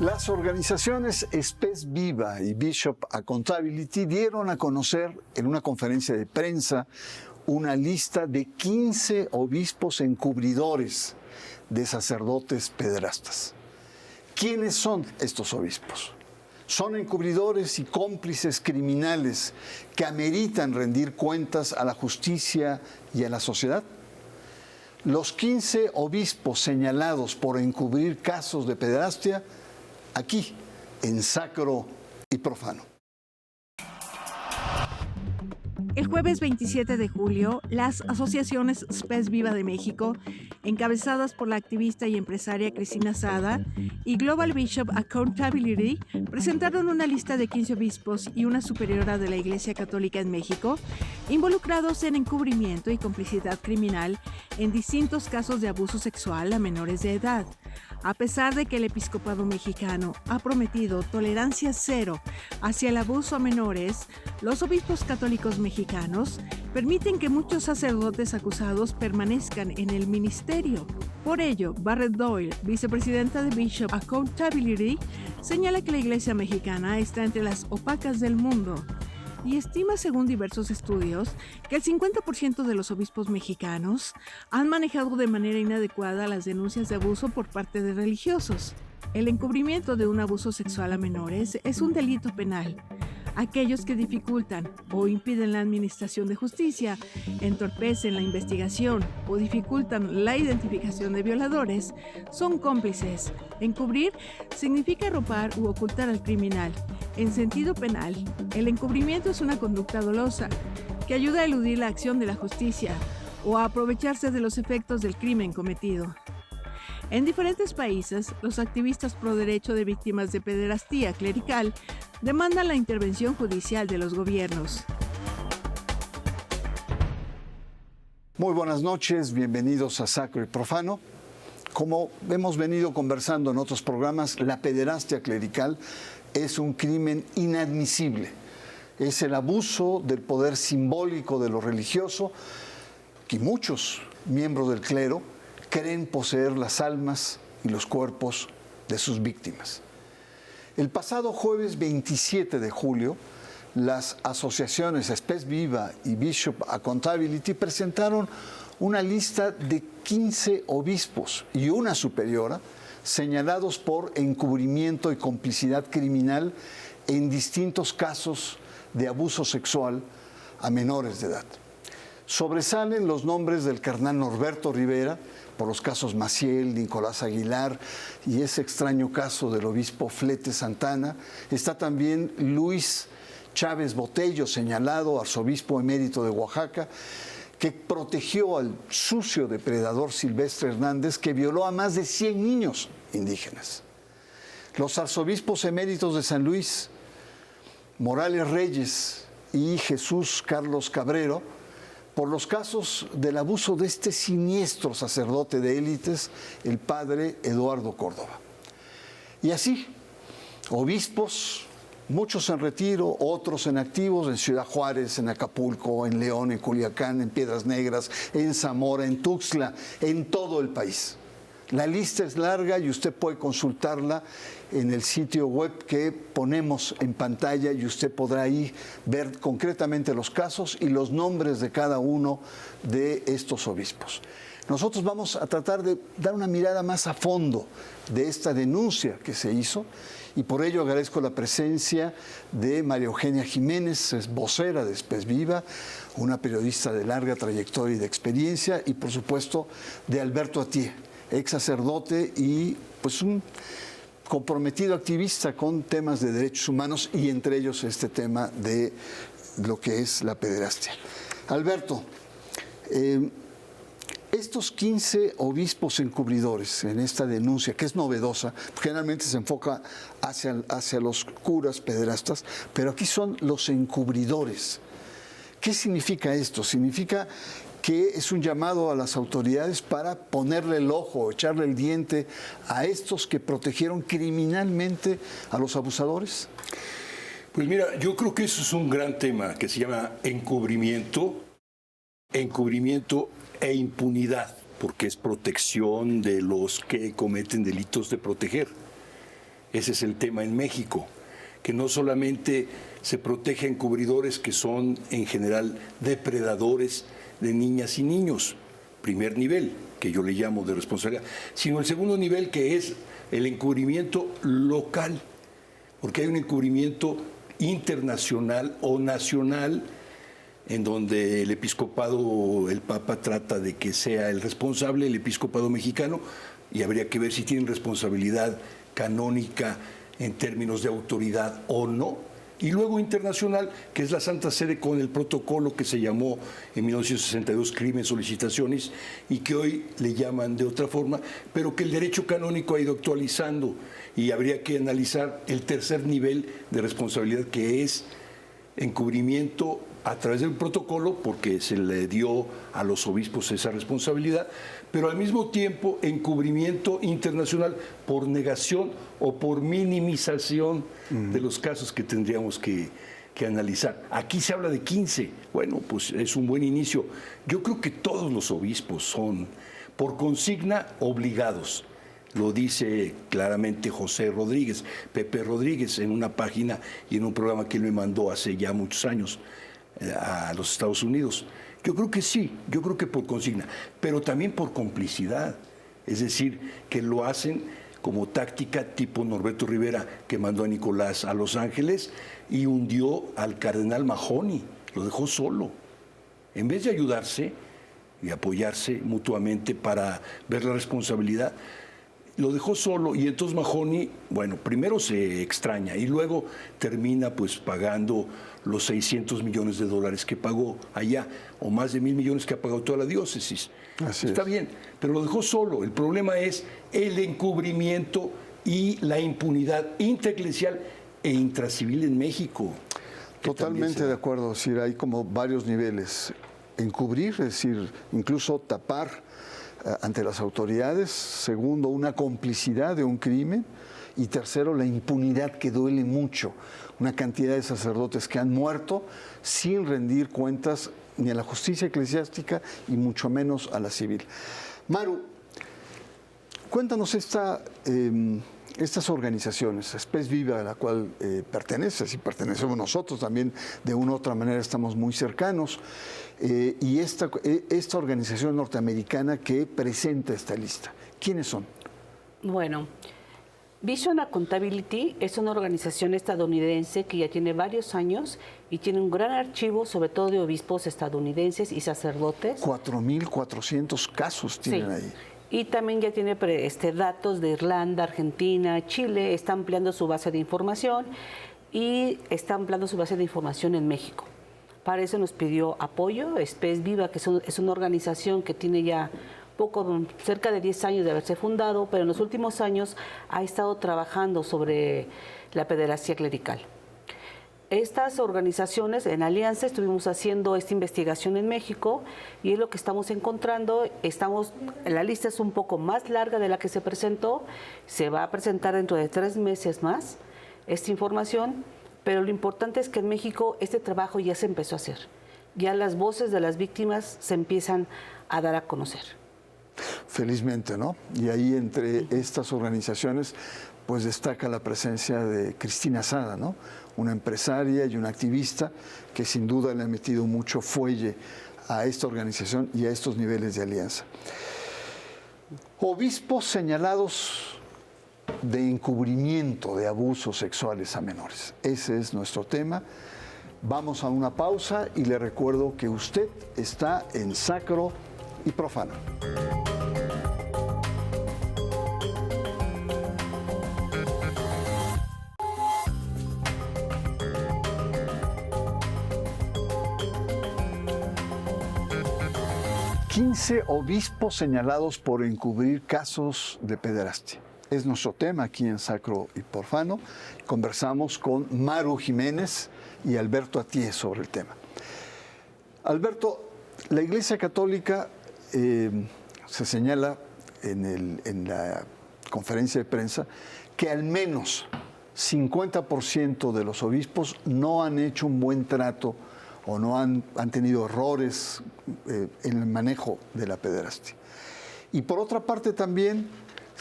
Las organizaciones Spes Viva y Bishop Accountability dieron a conocer en una conferencia de prensa una lista de 15 obispos encubridores de sacerdotes pederastas. ¿Quiénes son estos obispos? Son encubridores y cómplices criminales que ameritan rendir cuentas a la justicia y a la sociedad. Los 15 obispos señalados por encubrir casos de pederastia aquí, en Sacro y Profano. El jueves 27 de julio, las asociaciones Spes Viva de México, encabezadas por la activista y empresaria Cristina Sada, y Global Bishop Accountability, presentaron una lista de 15 obispos y una superiora de la Iglesia Católica en México, involucrados en encubrimiento y complicidad criminal en distintos casos de abuso sexual a menores de edad. A pesar de que el episcopado mexicano ha prometido tolerancia cero hacia el abuso a menores, los obispos católicos mexicanos permiten que muchos sacerdotes acusados permanezcan en el ministerio. Por ello, Barrett Doyle, vicepresidenta de Bishop Accountability, señala que la Iglesia mexicana está entre las opacas del mundo y estima, según diversos estudios, que el 50% de los obispos mexicanos han manejado de manera inadecuada las denuncias de abuso por parte de religiosos. El encubrimiento de un abuso sexual a menores es un delito penal. Aquellos que dificultan o impiden la administración de justicia, entorpecen la investigación o dificultan la identificación de violadores, son cómplices. Encubrir significa arropar u ocultar al criminal. En sentido penal, el encubrimiento es una conducta dolosa que ayuda a eludir la acción de la justicia o a aprovecharse de los efectos del crimen cometido. En diferentes países, los activistas pro derecho de víctimas de pederastía clerical demandan la intervención judicial de los gobiernos. Muy buenas noches, bienvenidos a Sacro y Profano. Como hemos venido conversando en otros programas, la pederastia clerical es un crimen inadmisible. Es el abuso del poder simbólico de lo religioso que muchos miembros del clero creen poseer las almas y los cuerpos de sus víctimas. El pasado jueves 27 de julio, las asociaciones Spes Viva y Bishop Accountability presentaron una lista de 15 obispos y una superiora señalados por encubrimiento y complicidad criminal en distintos casos de abuso sexual a menores de edad. Sobresalen los nombres del cardenal Norberto Rivera, por los casos Maciel, Nicolás Aguilar y ese extraño caso del obispo Flete Santana. Está también Luis Chávez Botello, señalado arzobispo emérito de Oaxaca, que protegió al sucio depredador Silvestre Hernández, que violó a más de 100 niños indígenas. Los arzobispos eméritos de San Luis, Morales Reyes y Jesús Carlos Cabrero, por los casos del abuso de este siniestro sacerdote de élites, el padre Eduardo Córdoba. Y así, obispos, muchos en retiro, otros en activos, en Ciudad Juárez, en Acapulco, en León, en Culiacán, en Piedras Negras, en Zamora, en Tuxtla, en todo el país. La lista es larga y usted puede consultarla en el sitio web que ponemos en pantalla y usted podrá ahí ver concretamente los casos y los nombres de cada uno de estos obispos. Nosotros vamos a tratar de dar una mirada más a fondo de esta denuncia que se hizo y por ello agradezco la presencia de María Eugenia Jiménez, es vocera de Spes Viva, una periodista de larga trayectoria y de experiencia, y por supuesto de Alberto Atié, ex sacerdote y pues un comprometido activista con temas de derechos humanos y entre ellos este tema de lo que es la pederastia. Alberto, estos 15 obispos encubridores en esta denuncia, que es novedosa, generalmente se enfoca hacia los curas pederastas, pero aquí son los encubridores. ¿Qué significa esto? Significa que es un llamado a las autoridades para ponerle el ojo, echarle el diente a estos que protegieron criminalmente a los abusadores. Pues mira, yo creo que eso es un gran tema que se llama encubrimiento e impunidad, porque es protección de los que cometen delitos de proteger. Ese es el tema en México, que no solamente se protege a encubridores que son en general depredadores de niñas y niños, primer nivel, que yo le llamo de responsabilidad, sino el segundo nivel, que es el encubrimiento local, porque hay un encubrimiento internacional o nacional en donde el episcopado, el Papa trata de que sea el responsable, el episcopado mexicano, y habría que ver si tienen responsabilidad canónica en términos de autoridad o no. Y luego internacional, que es la Santa Sede con el protocolo que se llamó en 1962 Crimen Solicitaciones y que hoy le llaman de otra forma, pero que el derecho canónico ha ido actualizando y habría que analizar el tercer nivel de responsabilidad, que es encubrimiento a través del protocolo, porque se le dio a los obispos esa responsabilidad, pero al mismo tiempo encubrimiento internacional por negación o por minimización de los casos que tendríamos que analizar. Aquí se habla de 15, bueno, pues es un buen inicio. Yo creo que todos los obispos son, por consigna, obligados. Lo dice claramente José Rodríguez, Pepe Rodríguez, en una página y en un programa que él me mandó hace ya muchos años a los Estados Unidos. Yo creo que sí, yo creo que por consigna, pero también por complicidad. Es decir, que lo hacen como táctica tipo Norberto Rivera, que mandó a Nicolás a Los Ángeles y hundió al cardenal Mahony, lo dejó solo. En vez de ayudarse y apoyarse mutuamente para ver la responsabilidad, lo dejó solo y entonces Mahony, bueno, primero se extraña y luego termina pues pagando los 600 millones de dólares que pagó allá, o más de 1,000 millones que ha pagado toda la diócesis. Así Está es. bien, pero lo dejó solo. El problema es el encubrimiento y la impunidad intraeclesial e intracivil en México. Totalmente de acuerdo, es decir, hay como varios niveles. Encubrir, es decir, incluso tapar ante las autoridades. Segundo, una complicidad de un crimen. Y tercero, la impunidad, que duele mucho. Una cantidad de sacerdotes que han muerto sin rendir cuentas ni a la justicia eclesiástica y mucho menos a la civil. Maru, cuéntanos estas organizaciones, Spes Viva, a la cual perteneces y pertenecemos nosotros también, de una u otra manera estamos muy cercanos, y esta organización norteamericana que presenta esta lista. ¿Quiénes son? Bueno, Vision Accountability es una organización estadounidense que ya tiene varios años y tiene un gran archivo, sobre todo de obispos estadounidenses y sacerdotes. 4.400 casos tienen Sí. ahí. Y también ya tiene datos de Irlanda, Argentina, Chile. Está ampliando su base de información y está ampliando su base de información en México. Para eso nos pidió apoyo. Spes Viva, que es una organización que tiene ya cerca de 10 años de haberse fundado, pero en los últimos años ha estado trabajando sobre la pederastia clerical. Estas organizaciones, en alianza, estuvimos haciendo esta investigación en México y es lo que estamos encontrando. La lista es un poco más larga de la que se presentó. Se va a presentar dentro de 3 meses más esta información, pero lo importante es que en México este trabajo ya se empezó a hacer. Ya las voces de las víctimas se empiezan a dar a conocer. Felizmente, ¿no? Y ahí entre estas organizaciones pues destaca la presencia de Cristina Sada, ¿no? Una empresaria y una activista que sin duda le ha metido mucho fuelle a esta organización y a estos niveles de alianza. Obispos señalados de encubrimiento de abusos sexuales a menores. Ese es nuestro tema. Vamos a una pausa y le recuerdo que usted está en Sacro y Profano. Obispos señalados por encubrir casos de pederastia. Es nuestro tema aquí en Sacro y Profano. Conversamos con Maru Jiménez y Alberto Atié sobre el tema. Alberto, la Iglesia Católica se señala en la conferencia de prensa que al menos 50% de los obispos no han hecho un buen trato o no han tenido errores en el manejo de la pederastia. Y por otra parte también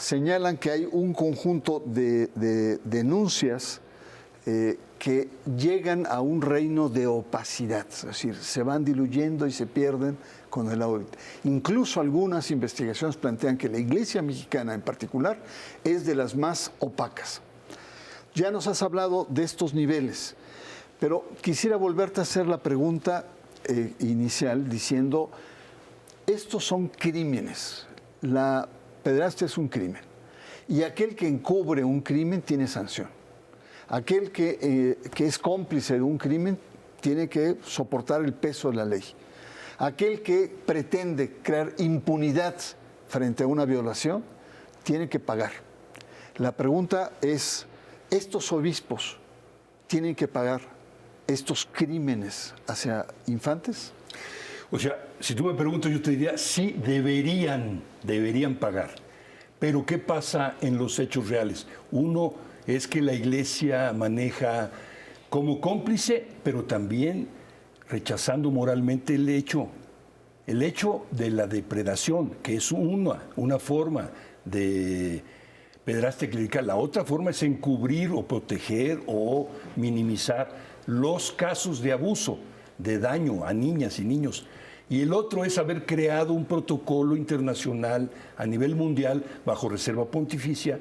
señalan que hay un conjunto de denuncias que llegan a un reino de opacidad, es decir, se van diluyendo y se pierden con el agua. Incluso algunas investigaciones plantean que la Iglesia mexicana en particular es de las más opacas. Ya nos has hablado de estos niveles, pero quisiera volverte a hacer la pregunta inicial diciendo, estos son crímenes, la pederastia es un crimen, y aquel que encubre un crimen tiene sanción. Aquel que es cómplice de un crimen tiene que soportar el peso de la ley. Aquel que pretende crear impunidad frente a una violación tiene que pagar. La pregunta es, ¿estos obispos tienen que pagar estos crímenes hacia infantes? O sea, si tú me preguntas, yo te diría, sí, deberían pagar. Pero ¿qué pasa en los hechos reales? Uno es que la Iglesia maneja como cómplice, pero también rechazando moralmente el hecho de la depredación, que es una forma de pederastia clerical. La otra forma es encubrir o proteger o minimizar los casos de abuso, de daño a niñas y niños. Y el otro es haber creado un protocolo internacional a nivel mundial bajo reserva pontificia,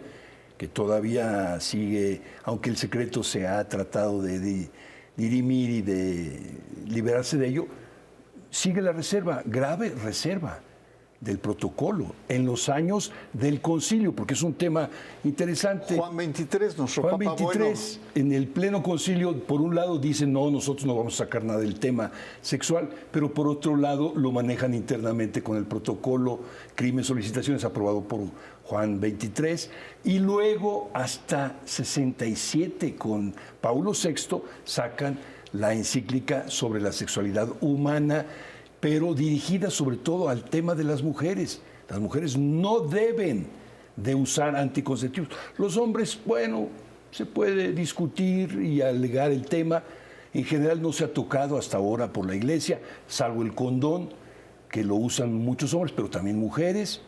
que todavía sigue, aunque el secreto se ha tratado de dirimir y de liberarse de ello, sigue la reserva, grave reserva del protocolo en los años del concilio, porque es un tema interesante. Juan 23, nuestro Juan Papa 23, bueno. En el pleno concilio, por un lado dicen, no, nosotros no vamos a sacar nada del tema sexual, pero por otro lado lo manejan internamente con el protocolo Crimen Solicitaciones aprobado por Juan 23, y luego hasta 67 con Paulo VI sacan la encíclica sobre la sexualidad humana, pero dirigida sobre todo al tema de las mujeres. Las mujeres no deben de usar anticonceptivos. Los hombres, bueno, se puede discutir y alegar el tema. En general no se ha tocado hasta ahora por la Iglesia, salvo el condón, que lo usan muchos hombres, pero también mujeres.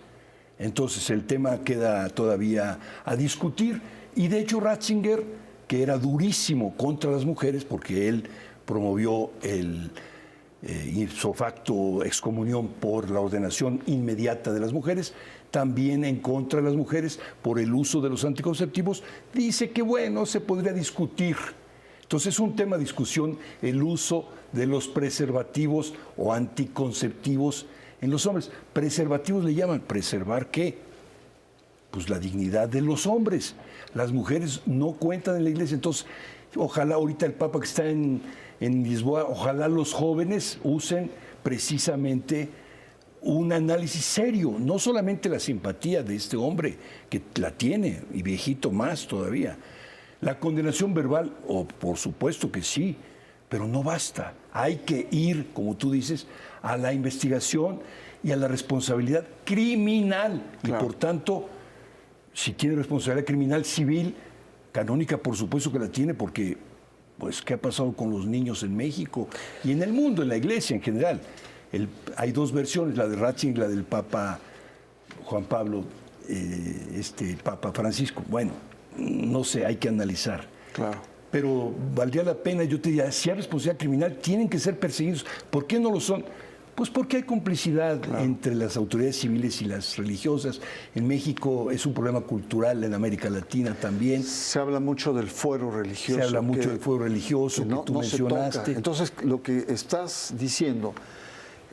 Entonces el tema queda todavía a discutir. Y de hecho Ratzinger, que era durísimo contra las mujeres, porque él promovió el ipso facto excomunión por la ordenación inmediata de las mujeres, también en contra de las mujeres por el uso de los anticonceptivos, dice que bueno, se podría discutir. Entonces es un tema de discusión el uso de los preservativos o anticonceptivos en los hombres. Preservativos le llaman, ¿preservar qué? Pues la dignidad de los hombres. Las mujeres no cuentan en la Iglesia, entonces ojalá ahorita el Papa que está en Lisboa, ojalá los jóvenes usen precisamente un análisis serio, no solamente la simpatía de este hombre, que la tiene, y viejito más todavía. La condenación verbal, por supuesto que sí, pero no basta. Hay que ir, como tú dices, a la investigación y a la responsabilidad criminal. Claro. Y por tanto, si tiene responsabilidad criminal civil, canónica por supuesto que la tiene, porque pues qué ha pasado con los niños en México y en el mundo, en la Iglesia en general. Hay dos versiones, la de Ratzinger y la del Papa Juan Pablo, Papa Francisco. Bueno, no sé, hay que analizar. Claro. Pero valdría la pena, yo te diría, si hay responsabilidad criminal, tienen que ser perseguidos. ¿Por qué no lo son? Pues porque hay complicidad entre las autoridades civiles y las religiosas. En México es un problema cultural, en América Latina también. Se habla mucho del fuero religioso. Se habla mucho del fuero religioso que tú mencionaste. Entonces, lo que estás diciendo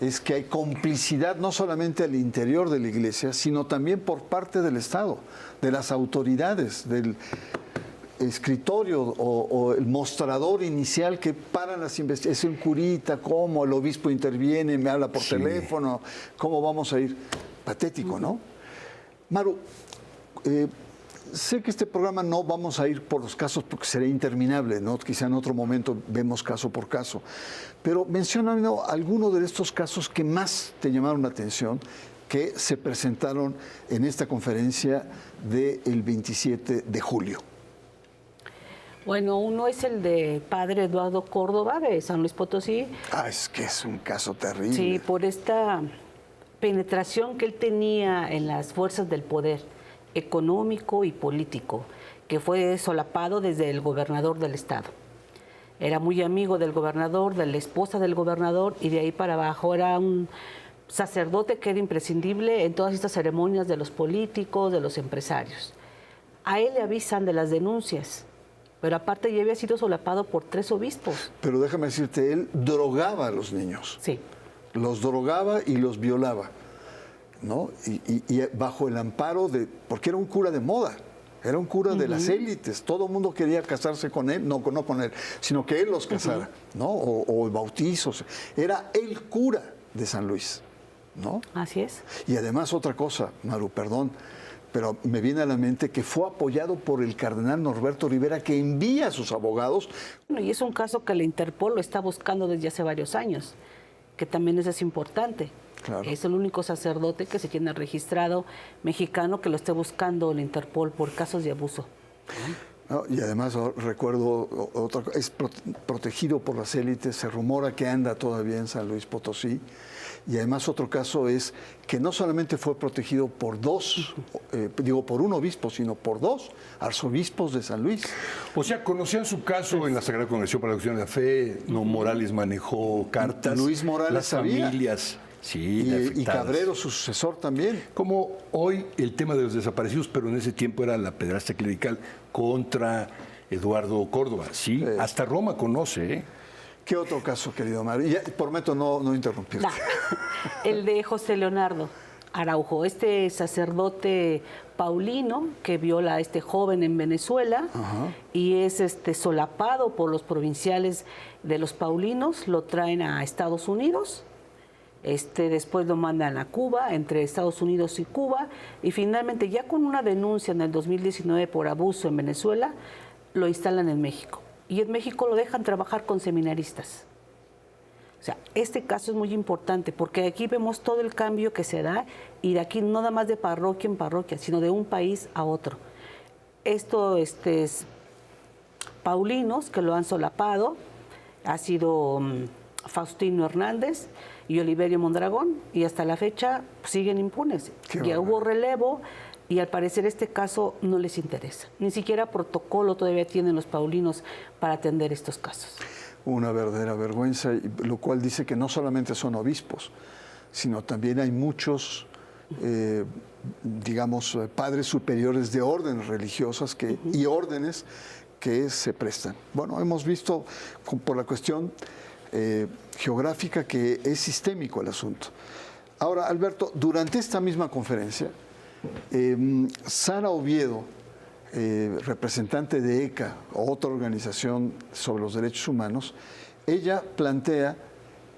es que hay complicidad no solamente al interior de la Iglesia, sino también por parte del Estado, de las autoridades, del escritorio o el mostrador inicial que para las investigaciones, es un curita, cómo el obispo interviene, me habla por teléfono, cómo vamos a ir. Patético, ¿no? Maru, sé que este programa no vamos a ir por los casos porque sería interminable, ¿no? Quizá en otro momento vemos caso por caso, pero mencióname alguno de estos casos que más te llamaron la atención, que se presentaron en esta conferencia del 27 de julio. Bueno, uno es el de padre Eduardo Córdoba de San Luis Potosí. Es que es un caso terrible. Sí, por esta penetración que él tenía en las fuerzas del poder, económico y político, que fue solapado desde el gobernador del estado. Era muy amigo del gobernador, de la esposa del gobernador, y de ahí para abajo era un sacerdote que era imprescindible en todas estas ceremonias de los políticos, de los empresarios. A él le avisan de las denuncias, pero aparte ya había sido solapado por 3 obispos. Pero déjame decirte, él drogaba a los niños. Sí. Los drogaba y los violaba, ¿no? Y bajo el amparo de... porque era un cura de moda. Era un cura de las élites. Todo el mundo quería casarse con él, no con él, sino que él los casara, ¿no? O bautizos. Era el cura de San Luis, ¿no? Así es. Y además otra cosa, Maru, perdón, pero me viene a la mente que fue apoyado por el cardenal Norberto Rivera, que envía a sus abogados. Bueno, y es un caso que la Interpol lo está buscando desde hace varios años, que también eso es importante. Claro. Es el único sacerdote que se tiene registrado mexicano que lo esté buscando la Interpol por casos de abuso. No, y además recuerdo otra cosa, es protegido por las élites, se rumora que anda todavía en San Luis Potosí. Y además otro caso es que no solamente fue protegido por por un obispo, sino por 2 arzobispos de San Luis. O sea, conocían su caso en la Sagrada Congregación para la Doctrina de la Fe, no Morales manejó cartas. Luis Morales las sabía. Familias, sí, Y Cabrero, su sucesor, también. Como hoy el tema de los desaparecidos, pero en ese tiempo era la pederastia clerical contra Eduardo Córdoba. Sí, hasta Roma conoce, ¿eh? ¿Qué otro caso, querido Mario? Ya, prometo no interrumpirte. El de José Leonardo Araujo, este sacerdote paulino que viola a este joven en Venezuela. Y es solapado por los provinciales de los paulinos, lo traen a Estados Unidos. Después lo mandan a Cuba, entre Estados Unidos y Cuba, y finalmente ya con una denuncia en el 2019 por abuso en Venezuela, lo instalan en México. Y en México lo dejan trabajar con seminaristas. O sea, este caso es muy importante porque aquí vemos todo el cambio que se da y de aquí no nada más de parroquia en parroquia, sino de un país a otro. Esto es paulinos que lo han solapado, ha sido Faustino Hernández y Oliverio Mondragón, y hasta la fecha siguen impunes. Ya hubo relevo y al parecer este caso no les interesa. Ni siquiera protocolo todavía tienen los paulinos para atender estos casos. Una verdadera vergüenza, lo cual dice que no solamente son obispos, sino también hay muchos, padres superiores de órdenes religiosas y órdenes que se prestan. Bueno, hemos visto por la cuestión geográfica que es sistémico el asunto. Ahora, Alberto, durante esta misma conferencia, Sara Oviedo, representante de ECA, otra organización sobre los derechos humanos, ella plantea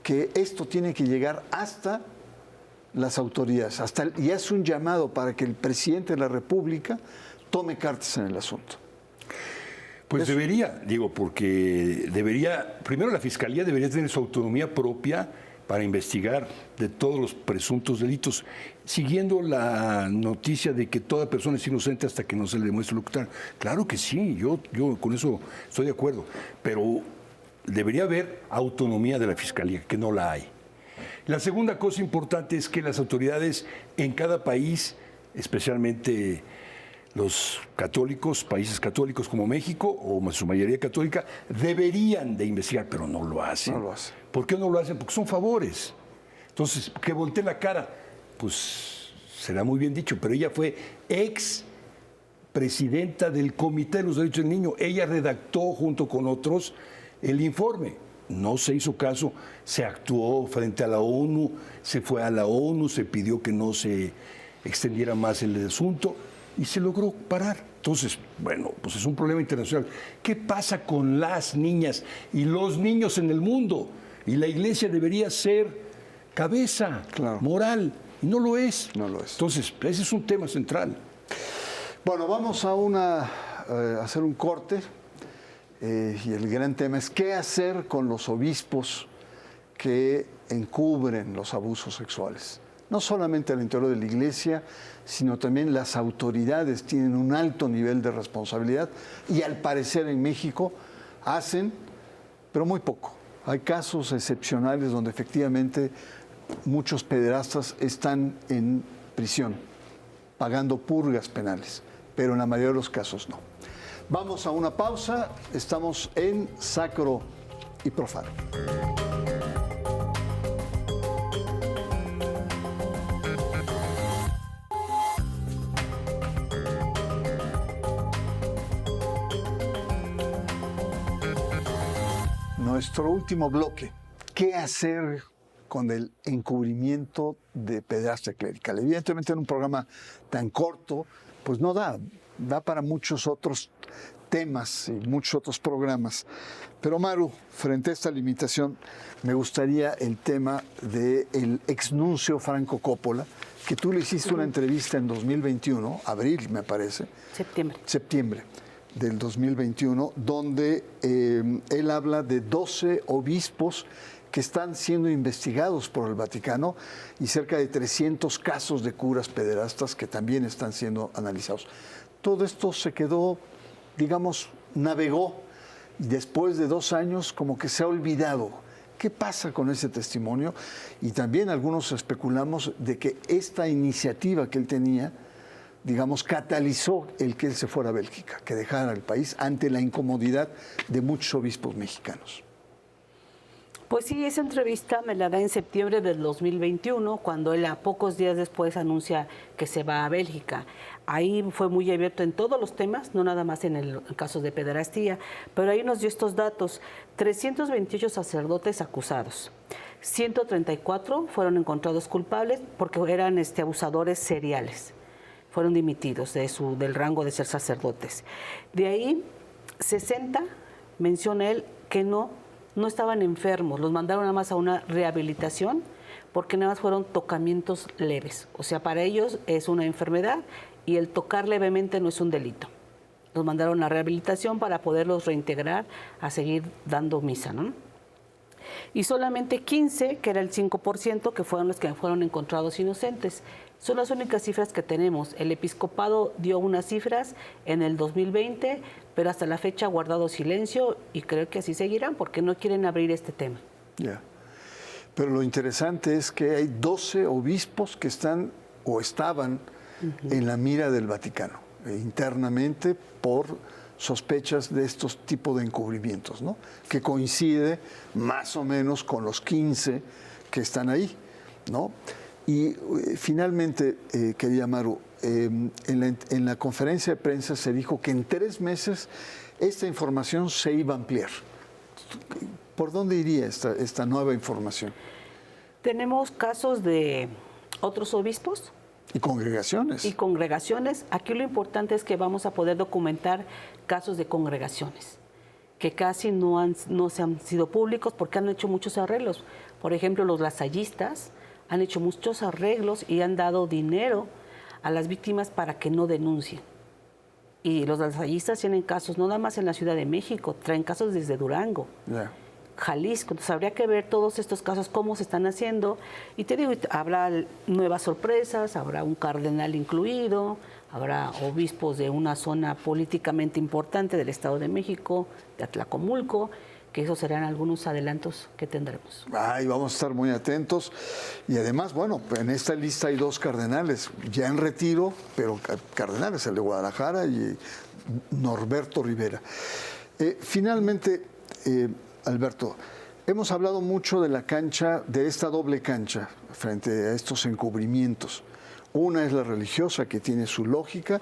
que esto tiene que llegar hasta las autoridades, y hace un llamado para que el presidente de la República tome cartas en el asunto. Pues debería, porque primero la Fiscalía debería tener su autonomía propia para investigar de todos los presuntos delitos, siguiendo la noticia de que toda persona es inocente hasta que no se le demuestre lo contrario. Claro que sí, yo con eso estoy de acuerdo, pero debería haber autonomía de la Fiscalía, que no la hay. La segunda cosa importante es que las autoridades en cada país, especialmente los católicos, países católicos como México, o su mayoría católica, deberían de investigar, pero no lo hacen. No lo hacen. ¿Por qué no lo hacen? Porque son favores. Entonces, que voltee la cara, pues será muy bien dicho, pero ella fue ex presidenta del Comité de los Derechos del Niño. Ella redactó junto con otros el informe. No se hizo caso, se actuó frente a la ONU, se fue a la ONU, se pidió que no se extendiera más el asunto y se logró parar. Entonces, bueno, pues es un problema internacional. ¿Qué pasa con las niñas y los niños en el mundo? Y la Iglesia debería ser cabeza moral, y no lo es. No lo es. Entonces, ese es un tema central. Bueno, vamos a hacer un corte. Y el gran tema es qué hacer con los obispos que encubren los abusos sexuales. No solamente al interior de la Iglesia, sino también las autoridades tienen un alto nivel de responsabilidad y al parecer en México hacen, pero muy poco. Hay casos excepcionales donde efectivamente muchos pederastas están en prisión pagando purgas penales, pero en la mayoría de los casos no. Vamos a una pausa, estamos en Sacro y Profano. Nuestro último bloque, ¿qué hacer con el encubrimiento de pederastia clerical? Evidentemente en un programa tan corto, pues no da para muchos otros temas y muchos otros programas. Pero Maru, frente a esta limitación, me gustaría el tema del exnuncio Franco Coppola, que tú le hiciste una entrevista en 2021, abril me parece. Septiembre del 2021, donde él habla de 12 obispos que están siendo investigados por el Vaticano y cerca de 300 casos de curas pederastas que también están siendo analizados. Todo esto se quedó, digamos, navegó y después de 2 años como que se ha olvidado. ¿Qué pasa con ese testimonio? Y también algunos especulamos de que esta iniciativa que él tenía, digamos, catalizó el que él se fuera a Bélgica, que dejara el país ante la incomodidad de muchos obispos mexicanos. Pues sí, esa entrevista me la da en septiembre del 2021, cuando él a pocos días después anuncia que se va a Bélgica. Ahí fue muy abierto en todos los temas, no nada más en el caso de pederastía, pero ahí nos dio estos datos: 328 sacerdotes acusados, 134 fueron encontrados culpables porque eran abusadores seriales, fueron dimitidos del rango de ser sacerdotes. De ahí, 60, menciona él, que no estaban enfermos, los mandaron nada más a una rehabilitación porque nada más fueron tocamientos leves. O sea, para ellos es una enfermedad y el tocar levemente no es un delito. Los mandaron a rehabilitación para poderlos reintegrar a seguir dando misa, ¿no? Y solamente 15, que era el 5%, que fueron los que fueron encontrados inocentes. Son las únicas cifras que tenemos. El episcopado dio unas cifras en el 2020, pero hasta la fecha ha guardado silencio y creo que así seguirán porque no quieren abrir este tema. Ya. Pero lo interesante es que hay 12 obispos que están o estaban en la mira del Vaticano, internamente por sospechas de estos tipos de encubrimientos, ¿no? Que coincide más o menos con los 15 que están ahí, ¿no? Y finalmente, querida Maru, en la conferencia de prensa se dijo que en 3 meses esta información se iba a ampliar. ¿Por dónde iría esta nueva información? Tenemos casos de otros obispos. Y congregaciones. Y congregaciones. Aquí lo importante es que vamos a poder documentar casos de congregaciones que casi no se han sido públicos porque han hecho muchos arreglos. Por ejemplo, los lasallistas han hecho muchos arreglos y han dado dinero a las víctimas para que no denuncien. Y los lasallistas tienen casos no nada más en la Ciudad de México, traen casos desde Durango, Jalisco. Entonces habría que ver todos estos casos, cómo se están haciendo. Y te digo, habrá nuevas sorpresas, habrá un cardenal incluido, habrá obispos de una zona políticamente importante del Estado de México, de Atlacomulco, que esos serán algunos adelantos que tendremos. Ay, vamos a estar muy atentos. Y además, bueno, en esta lista hay 2 cardenales, ya en retiro, pero cardenales, el de Guadalajara y Norberto Rivera. Finalmente, Alberto, hemos hablado mucho de la cancha, de esta doble cancha, frente a estos encubrimientos. Una es la religiosa, que tiene su lógica,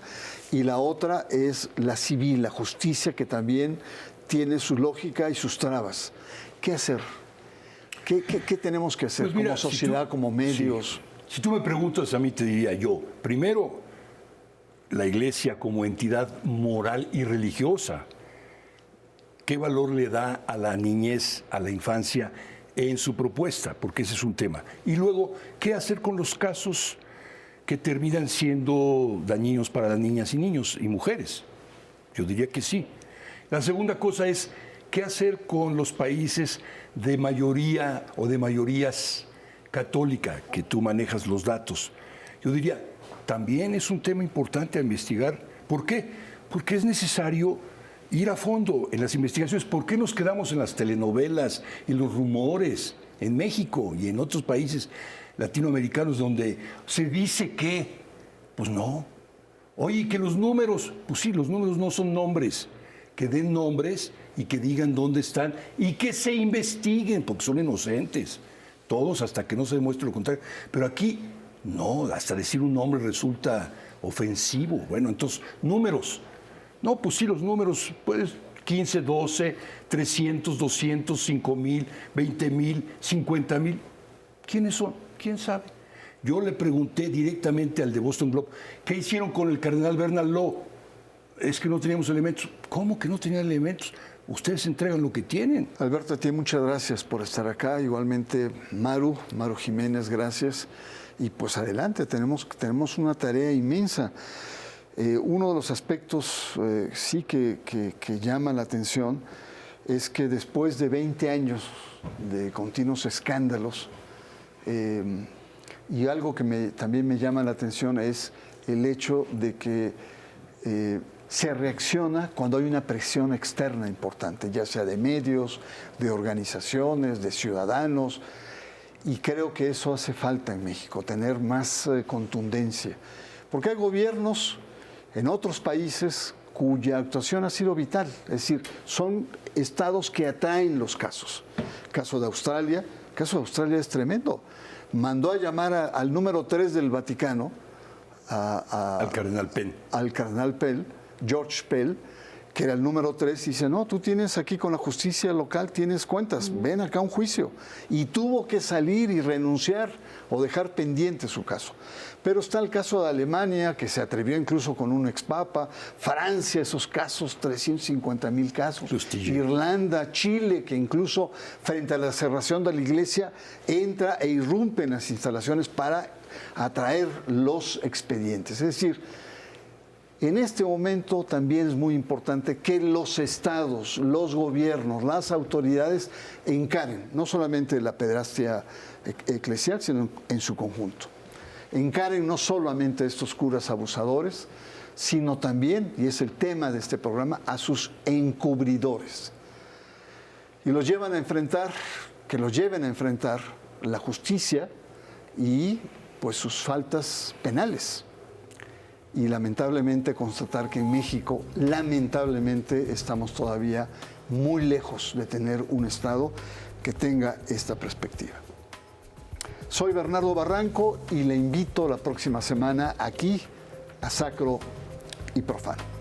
y la otra es la civil, la justicia, que también tiene su lógica y sus trabas. ¿Qué hacer? ¿Qué tenemos que hacer, pues mira, como sociedad, como medios? Sí. Si tú me preguntas, a mí te diría yo, primero, la Iglesia como entidad moral y religiosa, ¿qué valor le da a la niñez, a la infancia en su propuesta? Porque ese es un tema. Y luego, ¿qué hacer con los casos que terminan siendo dañinos para las niñas y niños y mujeres? Yo diría que sí. La segunda cosa es, ¿qué hacer con los países de mayoría o de mayorías católica, que tú manejas los datos? Yo diría, también es un tema importante a investigar. ¿Por qué? Porque es necesario ir a fondo en las investigaciones. ¿Por qué nos quedamos en las telenovelas y los rumores en México y en otros países latinoamericanos donde se dice que, Pues no. Oye, que los números, pues sí, los números no son nombres. Que den nombres y que digan dónde están y que se investiguen, porque son inocentes. Todos hasta que no se demuestre lo contrario. Pero aquí, no, hasta decir un nombre resulta ofensivo. Bueno, entonces, números. No, pues sí, los números, pues 15, 12, 300, 200, 5,000, 20,000, 50,000. ¿Quiénes son? ¿Quién sabe? Yo le pregunté directamente al de Boston Globe, ¿qué hicieron con el cardenal Bernard Law? Es que no teníamos elementos. ¿Cómo que no tenían elementos? Ustedes entregan lo que tienen. Alberto, a ti muchas gracias por estar acá. Igualmente, Maru Jiménez, gracias. Y pues adelante, tenemos una tarea inmensa. Uno de los aspectos sí que llama la atención es que después de 20 años de continuos escándalos, y algo que también me llama la atención es el hecho de que se reacciona cuando hay una presión externa importante, ya sea de medios, de organizaciones, de ciudadanos, y creo que eso hace falta en México, tener más contundencia, porque hay gobiernos en otros países cuya actuación ha sido vital, es decir, son estados que atraen los casos. El caso de Australia es tremendo. Mandó a llamar al número 3 del Vaticano, al cardenal Penn. Al cardenal Pell, George Pell, que era el número 3, y dice, no, tú tienes aquí con la justicia local, tienes cuentas, ven acá a un juicio. Y tuvo que salir y renunciar o dejar pendiente su caso. Pero está el caso de Alemania, que se atrevió incluso con un expapa, Francia, esos casos, 350,000 casos, Justillo. Irlanda, Chile, que incluso frente a la cerración de la iglesia entra e irrumpe en las instalaciones para atraer los expedientes. Es decir, en este momento también es muy importante que los estados, los gobiernos, las autoridades encaren no solamente la pederastia eclesial, sino en su conjunto. Encaren no solamente a estos curas abusadores, sino también, y es el tema de este programa, a sus encubridores. Y los lleven a enfrentar la justicia y pues sus faltas penales. Y lamentablemente constatar que en México, lamentablemente, estamos todavía muy lejos de tener un Estado que tenga esta perspectiva. Soy Bernardo Barranco y le invito la próxima semana aquí a Sacro y Profano.